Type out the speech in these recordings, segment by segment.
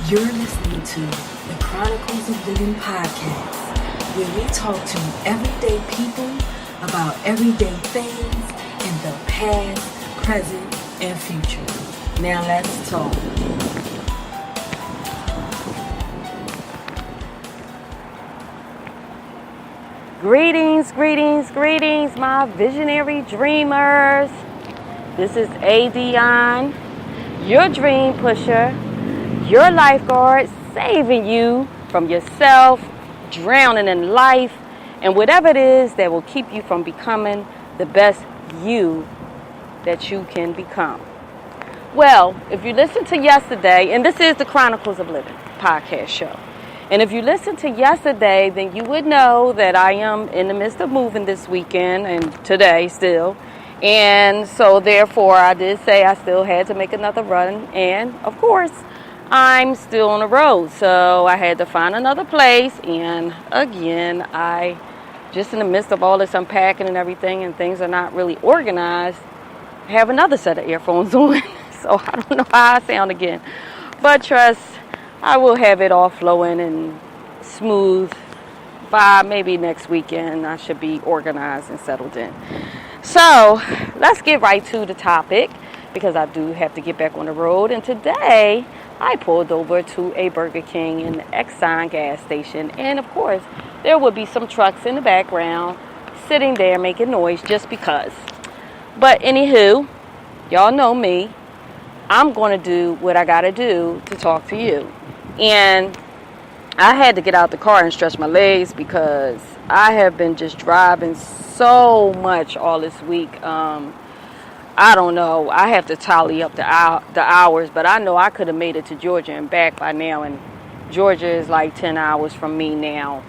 You're listening to the Chronicles of Living podcast, where we talk to everyday people about everyday things in the past, present, and future. Now let's talk. Greetings, my visionary dreamers. This is Adion, your dream pusher, your lifeguard, saving you from yourself, drowning in life, and whatever it is that will keep you from becoming the best you that you can become. Well, if you listen to yesterday, and this is the Chronicles of Living podcast show, and if you listened to yesterday, then you would know that I am in the midst of moving this weekend and today still. And so therefore I did say I still had to make another run. And of course, I'm still on the road. So I had to find another place. And again, I just in the midst of all this unpacking and everything and things are not really organized, have another set of earphones on. So I don't know how I sound again. But trust, I will have it all flowing and smooth by maybe next weekend. I should be organized and settled in. So let's get right to the topic because I do have to get back on the road. And today I pulled over to a Burger King and Exxon gas station. And of course, there would be some trucks in the background sitting there making noise just because. But anywho, y'all know me. I'm going to do what I got to do to talk to you. And I had to get out the car and stretch my legs because I have been just driving so much all this week. I don't know. I have to tally up the hours, but I know I could have made it to Georgia and back by now. And Georgia is like 10 hours from me now.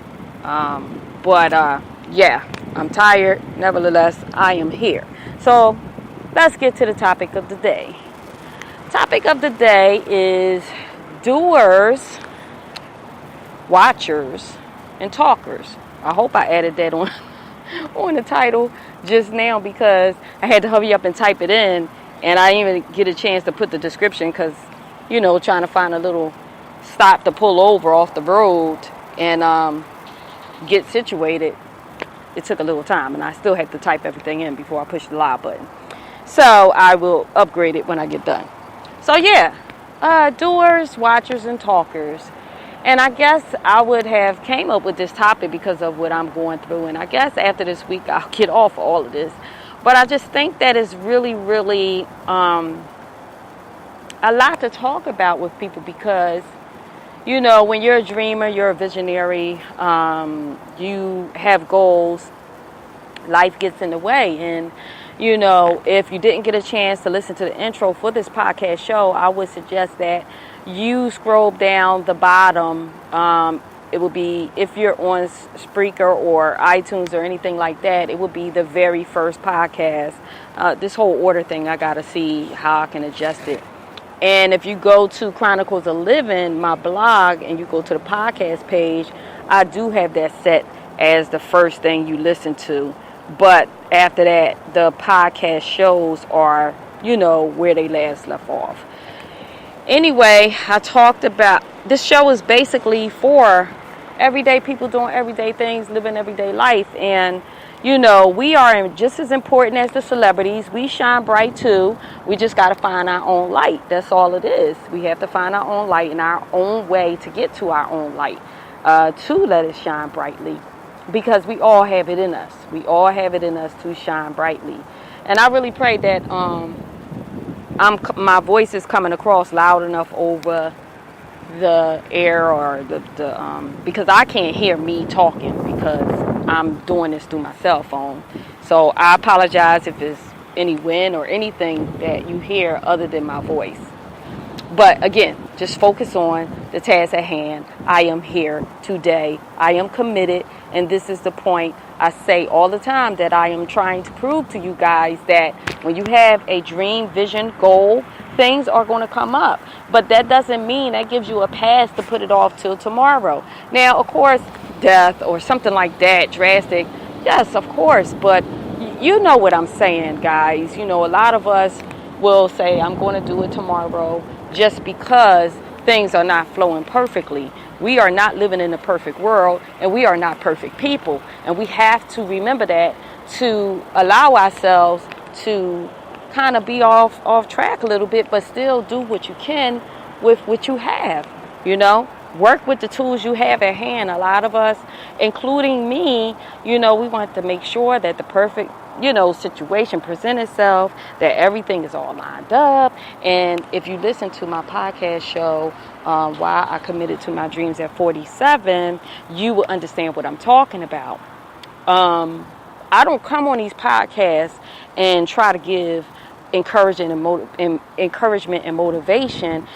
Yeah, I'm tired. Nevertheless, I am here. So let's get to the topic of the day. Topic of the day is doers, watchers, and talkers. I hope I added that on the title just now because I had to hurry up and type it in, and I didn't even get a chance to put the description because, trying to find a little stop to pull over off the road and get situated. It took a little time, and I still had to type everything in before I pushed the live button. So I will upgrade it when I get done. So yeah, doers, watchers, and talkers. And I guess I would have came up with this topic because of what I'm going through. And I guess after this week, I'll get off all of this. But I just think that it's really, really a lot to talk about with people because, when you're a dreamer, you're a visionary, you have goals, life gets in the way. And, if you didn't get a chance to listen to the intro for this podcast show, I would suggest that you scroll down the bottom. It will be, if you're on Spreaker or iTunes or anything like that, it will be the very first podcast. This whole order thing, I got to see how I can adjust it. And if you go to Chronicles of Living, my blog, and you go to the podcast page, I do have that set as the first thing you listen to. But after that, the podcast shows are, where they last left off. Anyway, I talked about, this show is basically for everyday people doing everyday things, living everyday life. And, we are just as important as the celebrities. We shine bright too. We just got to find our own light. That's all it is. We have to find our own light and our own way to get to our own light, to let it shine brightly. Because we all have it in us. We all have it in us to shine brightly. And I really pray that my voice is coming across loud enough over the air or because I can't hear me talking because I'm doing this through my cell phone. So I apologize if there's any wind or anything that you hear other than my voice. But again, just focus on the task at hand. I am here today. I am committed. And this is the point I say all the time that I am trying to prove to you guys that when you have a dream, vision, goal, things are going to come up. But that doesn't mean that gives you a pass to put it off till tomorrow. Now, of course, death or something like that, drastic, yes, of course. But you know what I'm saying, guys. A lot of us will say, I'm going to do it tomorrow just because things are not flowing perfectly. We are not living in a perfect world, and we are not perfect people. And we have to remember that, to allow ourselves to kind of be off track a little bit, but still do what you can with what you have, you know. Work with the tools you have at hand. A lot of us, including me, we want to make sure that the perfect, situation present itself, that everything is all lined up. And if you listen to my podcast show, Why I Committed to My Dreams at 47, you will understand what I'm talking about. I don't come on these podcasts and try to give encouragement and motivation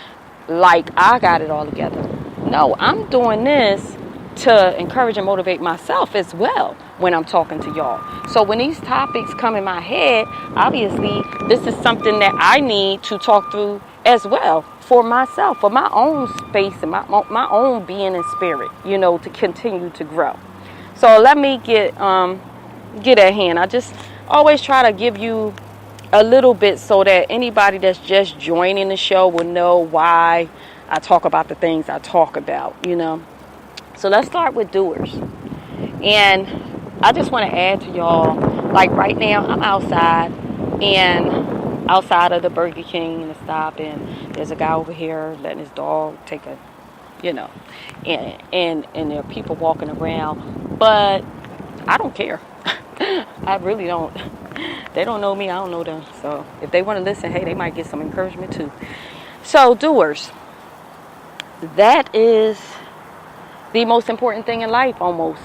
like I got it all together. No, I'm doing this to encourage and motivate myself as well when I'm talking to y'all. So when these topics come in my head, obviously this is something that I need to talk through as well for myself, for my own space and my own being and spirit, to continue to grow. So let me get at hand. I just always try to give you a little bit so that anybody that's just joining the show will know why I talk about the things I talk about, So let's start with doers. And I just want to add to y'all, like right now I'm outside of the Burger King and the stop, and there's a guy over here letting his dog take a, and there are people walking around, but I don't care. I really don't. They don't know me, I don't know them. So if they want to listen, hey, they might get some encouragement too. So doers, that is the most important thing in life, almost.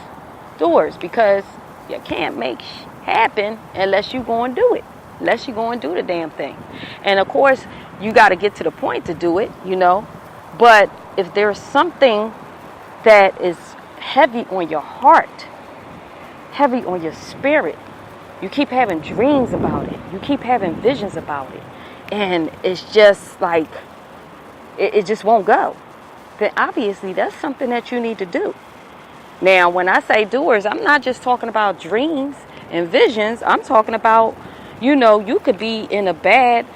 Doers, because you can't make happen unless you go and do it. Unless you go and do the damn thing. And of course, you got to get to the point to do it, But if there's something that is heavy on your heart, heavy on your spirit, you keep having dreams about it, you keep having visions about it, and it's just like it just won't go, then obviously that's something that you need to do. Now, when I say doers, I'm not just talking about dreams and visions. I'm talking about, you could be in a bad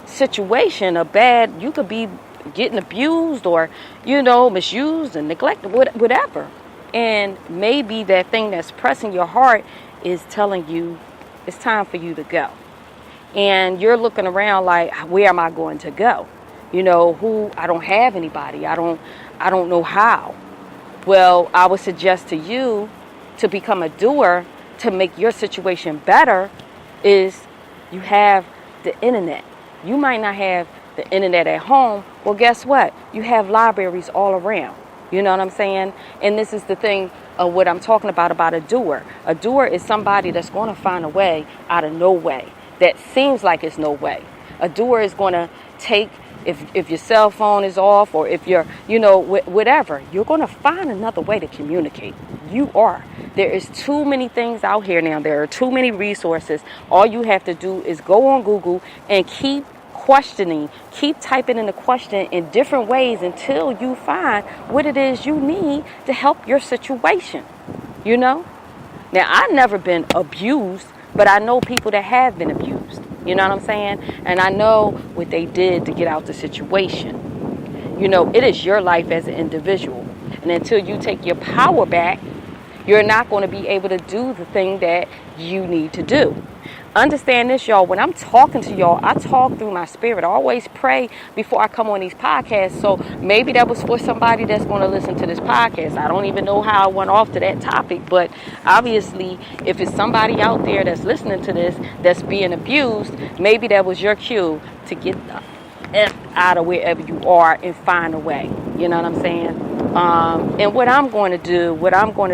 situation, you could be getting abused or, misused and neglected, whatever. And maybe that thing that's pressing your heart is telling you it's time for you to go. And you're looking around like, where am I going to go? I don't have anybody. I don't know how. Well, I would suggest to you to become a doer to make your situation better is you have the internet. You might not have the internet at home. Well, guess what? You have libraries all around. You know what I'm saying? And this is the thing of what I'm talking about a doer. A doer is somebody that's going to find a way out of no way that seems like it's no way. A doer is going to take, if your cell phone is off or if you're, whatever, you're going to find another way to communicate. You are. There is too many things out here now. There are too many resources. All you have to do is go on Google and keep questioning, keep typing in the question in different ways until you find what it is you need to help your situation. Now I've never been abused, but I know people that have been abused. You know what I'm saying? And I know what they did to get out the situation. It is your life as an individual. And until you take your power back, you're not going to be able to do the thing that you need to do. Understand this, y'all. When I'm talking to y'all, I talk through my spirit. I always pray before I come on these podcasts. So maybe that was for somebody that's going to listen to this podcast. I don't even know how I went off to that topic. But obviously, if it's somebody out there that's listening to this that's being abused, maybe that was your cue to get the F out of wherever you are and find a way. You know what I'm saying? And what I'm going to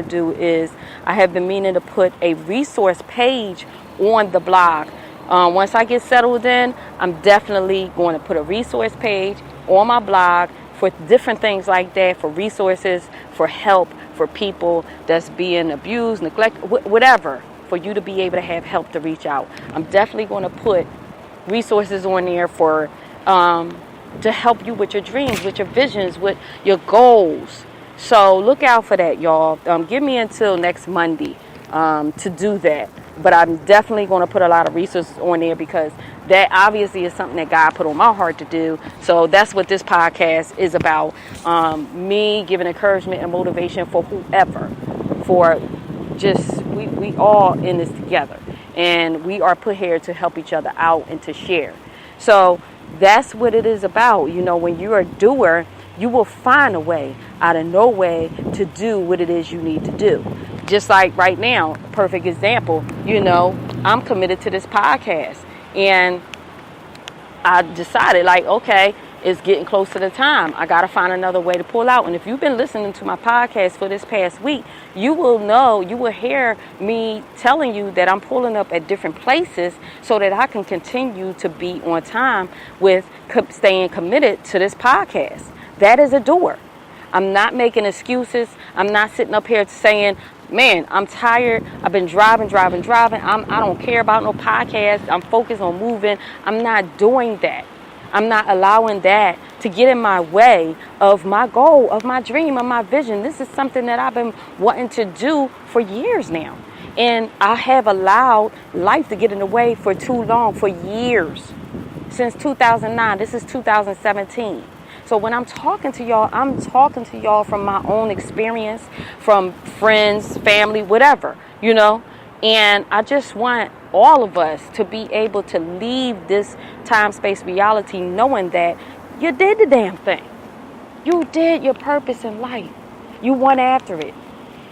do is I have been meaning to put a resource page on the blog. Once I get settled in, I'm definitely going to put a resource page on my blog for different things like that, for resources, for help, for people that's being abused, neglected, whatever, for you to be able to have help to reach out. I'm definitely going to put resources on there for to help you with your dreams, with your visions, with your goals. So look out for that, y'all. Give me until next Monday to do that. But I'm definitely going to put a lot of resources on there because that obviously is something that God put on my heart to do. So that's what this podcast is about. Me giving encouragement and motivation for whoever, for just, we all in this together. And we are put here to help each other out and to share. So that's what it is about. You know, when you're a doer, you will find a way out of no way to do what it is you need to do. Just like right now, perfect example, you know, I'm committed to this podcast. And I decided, like, okay, it's getting close to the time. I got to find another way to pull out. And if you've been listening to my podcast for this past week, you will know, you will hear me telling you that I'm pulling up at different places so that I can continue to be on time with staying committed to this podcast. That is a doer. I'm not making excuses. I'm not sitting up here saying, man, I'm tired. I've been driving. I don't care about no podcast. I'm focused on moving. I'm not doing that. I'm not allowing that to get in my way of my goal, of my dream, of my vision. This is something that I've been wanting to do for years now. And I have allowed life to get in the way for too long, for years. Since 2009. This is 2017. So when I'm talking to y'all from my own experience, from friends, family, whatever, you know. And I just want all of us to be able to leave this time-space reality knowing that you did the damn thing. You did your purpose in life. You went after it.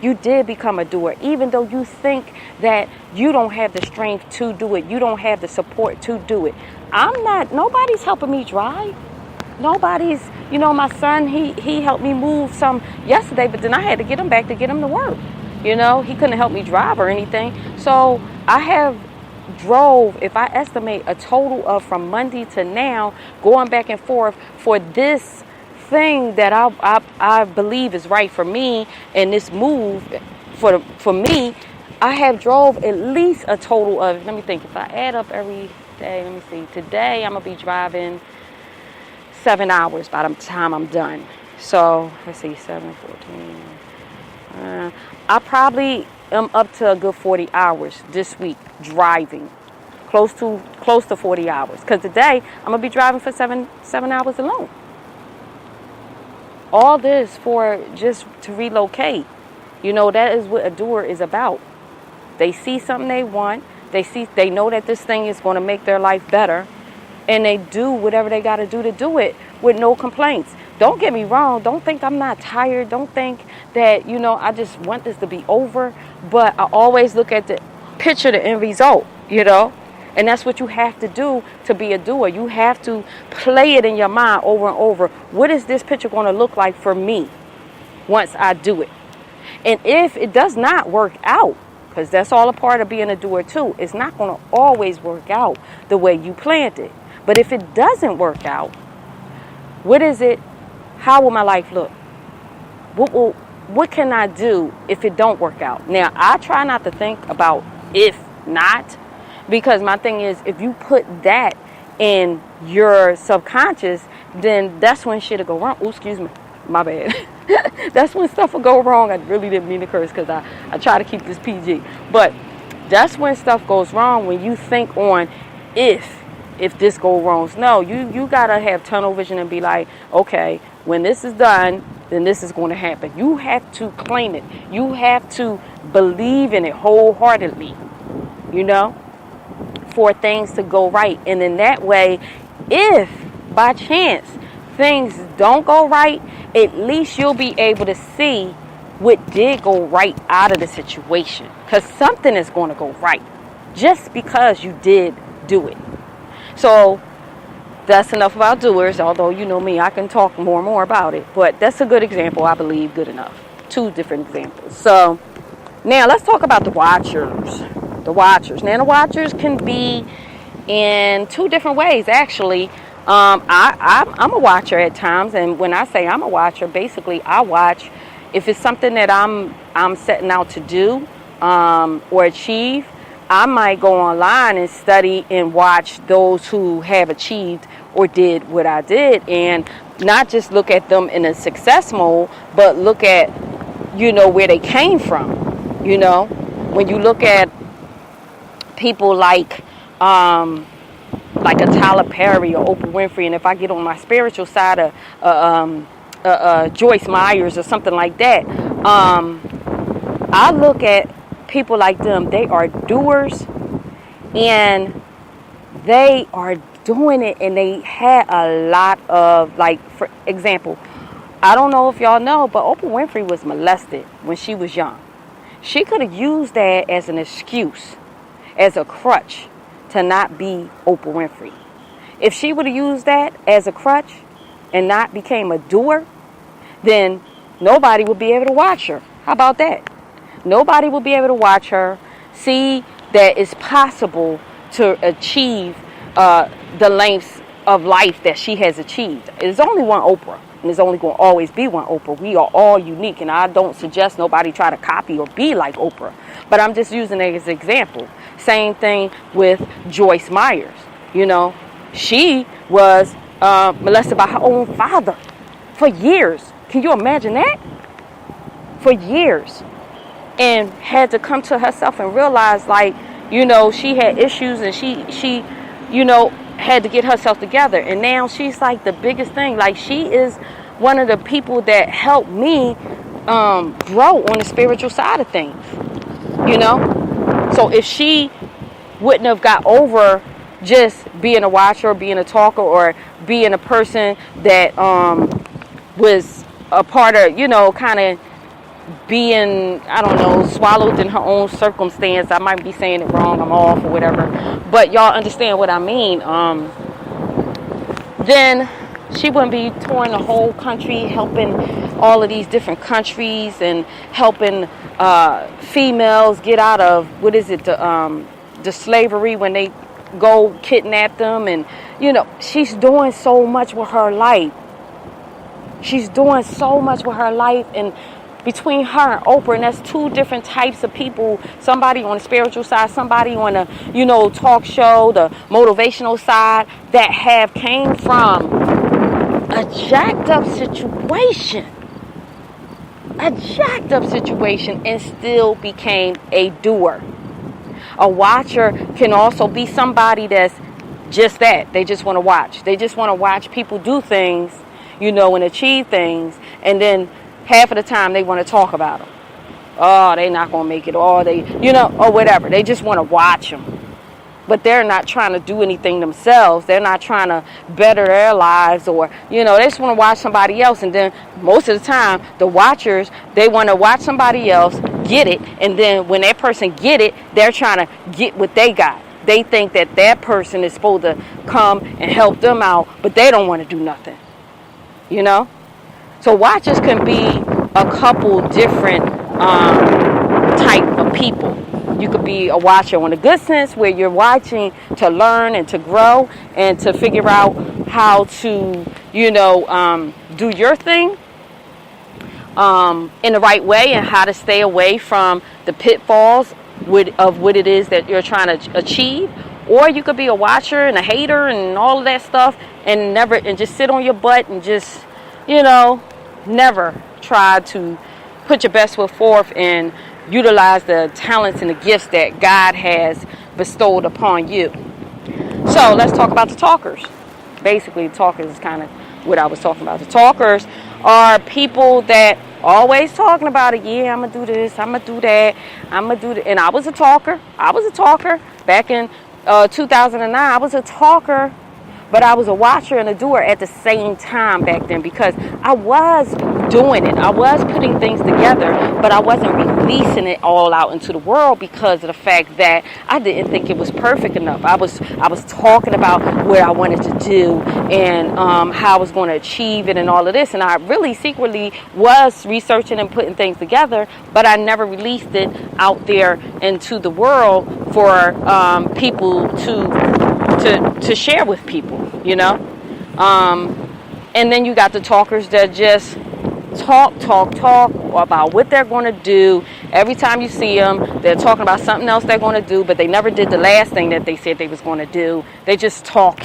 You did become a doer, even though you think that you don't have the strength to do it. You don't have the support to do it. Nobody's helping me drive. Nobody's, you know, my son, he helped me move some yesterday, but then I had to get him back to get him to work. You know, he couldn't help me drive or anything. So I have drove, if I estimate a total of from Monday to now, going back and forth for this thing that I believe is right for me, and this move for me, I have drove at least a total of, let me think, if I add up every day, let me see, today I'm going to be driving 7 hours by the time I'm done. So let's see, 7, 14. I probably am up to a good 40 hours this week driving, close to 40 hours. Because today I'm gonna be driving for seven hours alone. All this for just to relocate. You know, that is what a doer is about. They see something they want. They know that this thing is going to make their life better. And they do whatever they got to do it with no complaints. Don't get me wrong. Don't think I'm not tired. Don't think that, you know, I just want this to be over. But I always look at the picture, the end result, you know. And that's what you have to do to be a doer. You have to play it in your mind over and over. What is this picture going to look like for me once I do it? And if it does not work out, because that's all a part of being a doer too, it's not going to always work out the way you planned it. But if it doesn't work out, what is it? How will my life look? What can I do if it don't work out? Now, I try not to think about if not, because my thing is, if you put that in your subconscious, then that's when shit will go wrong. Oh, excuse me. My bad. That's when stuff will go wrong. I really didn't mean to curse because I try to keep this PG. But that's when stuff goes wrong, when you think on if this go wrong. No, you got to have tunnel vision and be like, okay, when this is done, then this is going to happen. You have to claim it. You have to believe in it wholeheartedly, you know, for things to go right. And in that way, if by chance things don't go right, at least you'll be able to see what did go right out of the situation. Because something is going to go right just because you did do it. So that's enough about doers, although you know me, I can talk more and more about it. But that's a good example, I believe, good enough. 2 different examples. So now let's talk about the watchers. The watchers. Now the watchers can be in 2 different ways, actually. I'm a watcher at times, and when I say I'm a watcher, basically I watch if it's something that I'm setting out to do or achieve. I might go online and study and watch those who have achieved or did what I did, and not just look at them in a success mode, but look at, you know, where they came from. You know, when you look at people like like a Tyler Perry or Oprah Winfrey, and if I get on my spiritual side of Joyce Myers or something like that, I look at people like them. They are doers, and they are doing it, and they had a lot of, like, for example, I don't know if y'all know, but Oprah Winfrey was molested when she was young. She could have used that as an excuse, as a crutch, to not be Oprah Winfrey. If she would have used that as a crutch and not became a doer, then nobody would be able to watch her. How about that? Nobody will be able to watch her, see that it's possible to achieve the lengths of life that she has achieved. There's only one Oprah, and there's only going to always be one Oprah. We are all unique, and I don't suggest nobody try to copy or be like Oprah, but I'm just using it as an example. Same thing with Joyce Myers. You know, she was molested by her own father for years. Can you imagine that? For years. And had to come to herself and realize, like, you know, she had issues, and she you know, had to get herself together. And now she's like the biggest thing. Like, she is one of the people that helped me grow on the spiritual side of things, you know. So if she wouldn't have got over just being a watcher, or being a talker, or being a person that was a part of, you know, kind of being, I don't know, swallowed in her own circumstance. I might be saying it wrong, I'm off or whatever, but y'all understand what I mean. Then she wouldn't be touring the whole country, helping all of these different countries, and helping females get out of, the slavery when they go kidnap them. And, you know, she's doing so much with her life. She's doing so much with her life, and between her and Oprah, and that's two different types of people. Somebody on the spiritual side, somebody on the, you know, talk show, the motivational side, that have came from a jacked up situation. A jacked up situation, and still became a doer. A watcher can also be somebody that's just that. They just want to watch. They just want to watch people do things, you know, and achieve things, and then half of the time they want to talk about them. Oh, they not going to make it, or they, you know, or whatever. They just want to watch them. But they're not trying to do anything themselves. They're not trying to better their lives, or, you know, they just want to watch somebody else. And then most of the time, the watchers, they want to watch somebody else get it. And then when that person get it, they're trying to get what they got. They think that that person is supposed to come and help them out, but they don't want to do nothing. You know? So watchers can be a couple different type of people. You could be a watcher in a good sense, where you're watching to learn and to grow and to figure out how to, you know, do your thing in the right way, and how to stay away from the pitfalls of what it is that you're trying to achieve. Or you could be a watcher and a hater and all of that stuff, and just sit on your butt and just, you know, never try to put your best foot forth and utilize the talents and the gifts that God has bestowed upon you. So let's talk about the talkers. Basically, the talkers is kind of what I was talking about. The talkers are people that always talking about it. Yeah, I'm going to do this. I'm going to do that. I'm going to do that. And I was a talker. Back in 2009. I was a talker. But I was a watcher and a doer at the same time back then, because I was doing it. I was putting things together, but I wasn't releasing it all out into the world, because of the fact that I didn't think it was perfect enough. I was talking about what I wanted to do, and how I was going to achieve it and all of this. And I really secretly was researching and putting things together, but I never released it out there into the world for people to share with people, you know. And then you got the talkers that just talk about what they're going to do. Every time you see them, they're talking about something else they're going to do, but they never did the last thing that they said they was going to do. They just talk,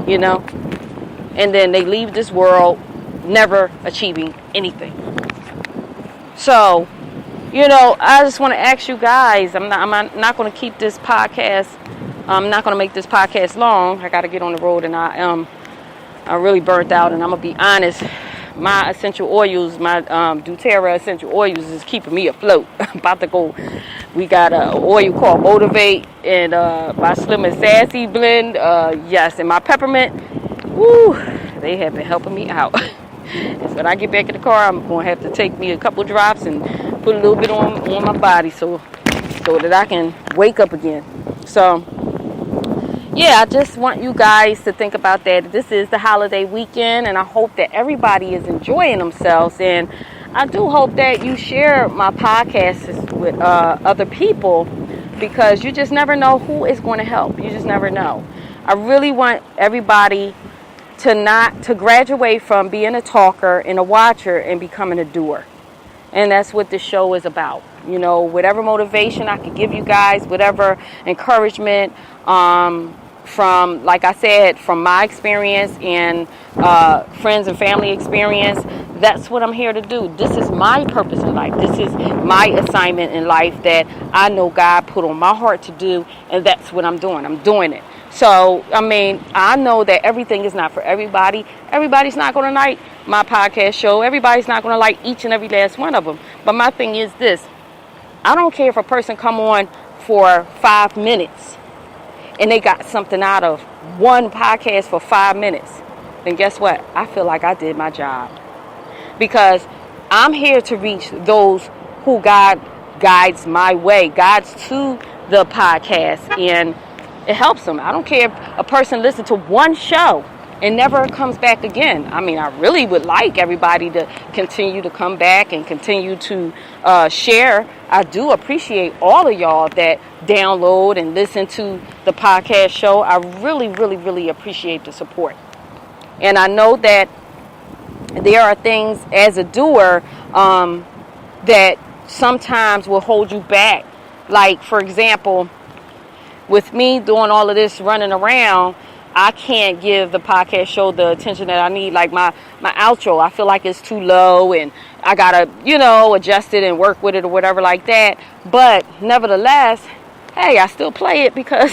you know. And then they leave this world never achieving anything. So, you know, I just want to ask you guys, I'm not going to keep this podcast I'm not going to make this podcast long. I got to get on the road, and I'm really burnt out, and I'm going to be honest. My essential oils, my doTERRA essential oils is keeping me afloat. I'm about to go. We got an oil called Motivate and my Slim and Sassy blend. Yes, and my peppermint. Woo, they have been helping me out. And when I get back in the car, I'm going to have to take me a couple drops and put a little bit on my body so that I can wake up again. So, yeah, I just want you guys to think about that. This is the holiday weekend, and I hope that everybody is enjoying themselves. And I do hope that you share my podcasts with other people, because you just never know who is going to help. You just never know. I really want everybody to graduate from being a talker and a watcher and becoming a doer. And that's what this show is about. You know, whatever motivation I can give you guys, whatever encouragement, from, like I said, from my experience and friends and family experience, that's what I'm here to do. This is my purpose in life. This is my assignment in life that I know God put on my heart to do, and that's what I'm doing. I'm doing it. So, I mean, I know that everything is not for everybody. Everybody's not going to like my podcast show. Everybody's not going to like each and every last one of them. But my thing is this. I don't care if a person come on for 5 minutes and they got something out of one podcast for 5 minutes. Then guess what? I feel like I did my job. Because I'm here to reach those who God guides my way, guides to the podcast, and it helps them. I don't care if a person listens to one show and never comes back again. I mean, I really would like everybody to continue to come back and continue to share. I do appreciate all of y'all that download and listen to the podcast show. I really, really, really appreciate the support. And I know that there are things as a doer that sometimes will hold you back. Like, for example, with me doing all of this running around, I can't give the podcast show the attention that I need. Like my outro, I feel like it's too low and I gotta, adjust it and work with it or whatever like that. But nevertheless, hey, I still play it because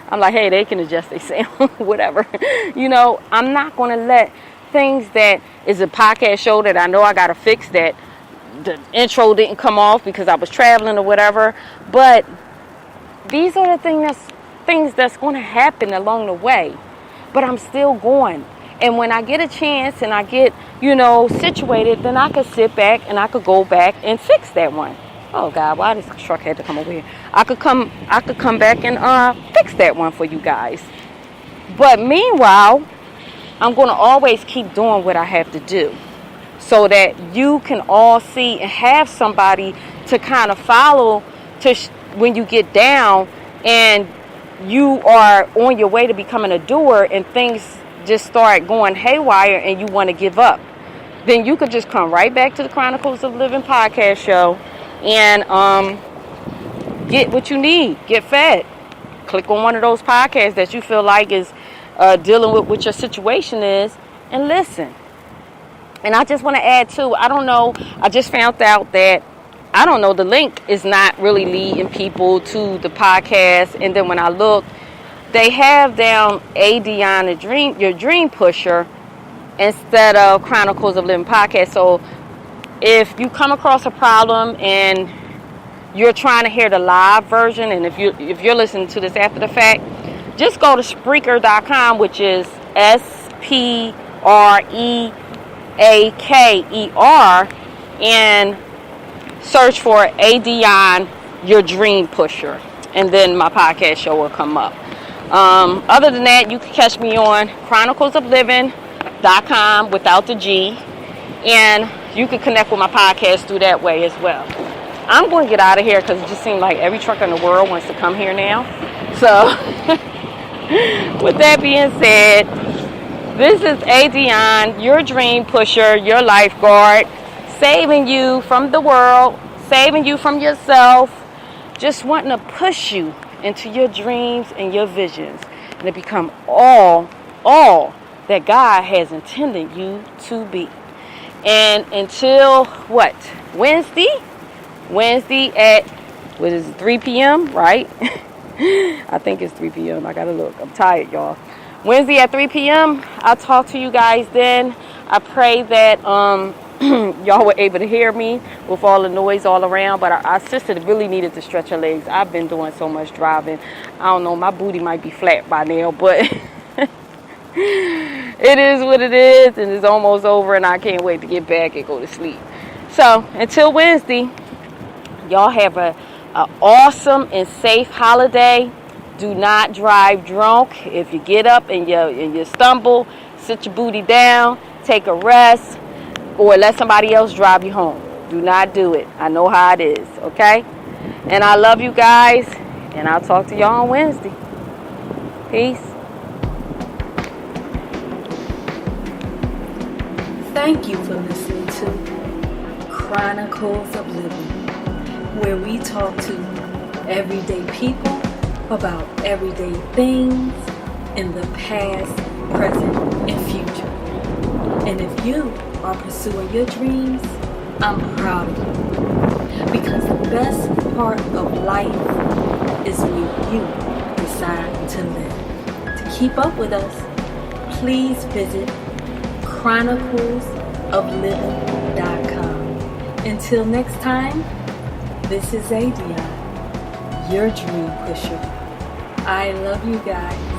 I'm like, hey, they can adjust their sound, whatever. I'm not going to let things that is a podcast show that I know I gotta fix, that the intro didn't come off because I was traveling or whatever. But these are the things that's going to happen along the way. But I'm still going. And when I get a chance and I get, situated, then I could sit back and I could go back and fix that one. Oh God, why this truck had to come over here? I could come back and fix that one for you guys. But meanwhile, I'm going to always keep doing what I have to do, so that you can all see and have somebody to kind of follow when you get down and you are on your way to becoming a doer and things just start going haywire and you want to give up. Then you could just come right back to the Chronicles of Living podcast show and get what you need, get fed. Click on one of those podcasts that you feel like is dealing with what your situation is and listen. And I just want to add too, I don't know, I just found out that, the link is not really leading people to the podcast. And then when I look, they have down ADN, your dream pusher, instead of Chronicles of Living podcast. So if you come across a problem and you're trying to hear the live version, and if you're listening to this after the fact, just go to Spreaker.com, which is SPREAKER, and search for ADN, your dream pusher, and then my podcast show will come up. Other than that, you can catch me on chroniclesofliving.com without the G, and you can connect with my podcast through that way as well. I'm going to get out of here because it just seems like every truck in the world wants to come here now. So with that being said, this is ADN, your dream pusher, your lifeguard, saving you from the world, saving you from yourself, just wanting to push you into your dreams and your visions and to become all that God has intended you to be. And until Wednesday at 3 p.m., right? I think it's 3 p.m. I gotta look. I'm tired, y'all. Wednesday at 3 p.m. I'll talk to you guys then. I pray that y'all were able to hear me with all the noise all around. But our sister really needed to stretch her legs. I've been doing so much driving. I don't know. My booty might be flat by now, but it is what it is, and it's almost over, and I can't wait to get back and go to sleep. So until Wednesday, y'all have a awesome and safe holiday. Do not drive drunk. If you get up and you stumble, sit your booty down, take a rest, or let somebody else drive you home. Do not do it. I know how it is, okay? And I love you guys, and I'll talk to y'all on Wednesday. Peace. Thank you for listening to Chronicles of Living, where we talk to everyday people about everyday things in the past, present, and future. And if you are pursuing your dreams, I'm proud of you. Because the best part of life is when you decide to live. To keep up with us, please visit chroniclesofliving.com. Until next time, this is Adia, your dream pusher. I love you guys.